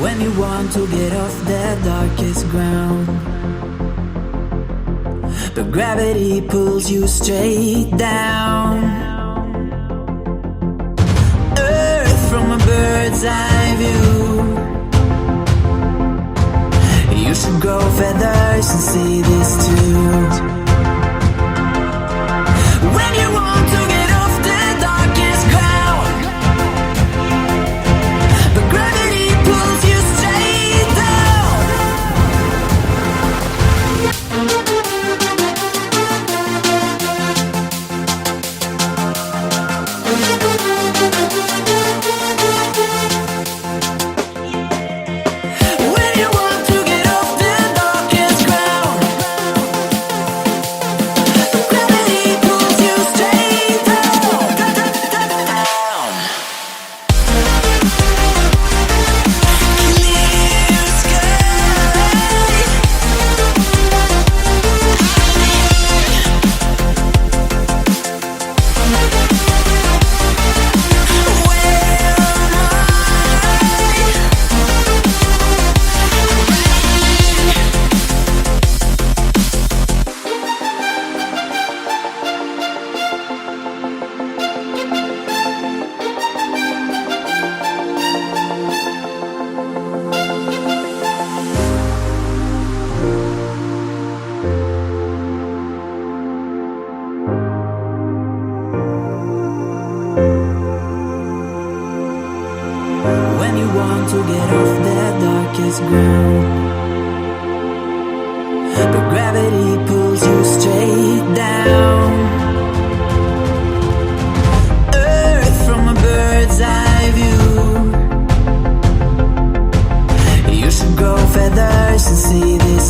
When you want to get off the darkest ground, but gravity pulls you straight down. Earth from a bird's eye view. You should grow feathers and see this too. When you want to get off the darkest ground, but gravity pulls you straight down. When you want to get off the darkest ground, but gravity pulls you straight down. Clear sky. When you want to get off the darkest ground, but gravity pulls you straight down. Earth from a bird's eye view. You should grow feathers and see this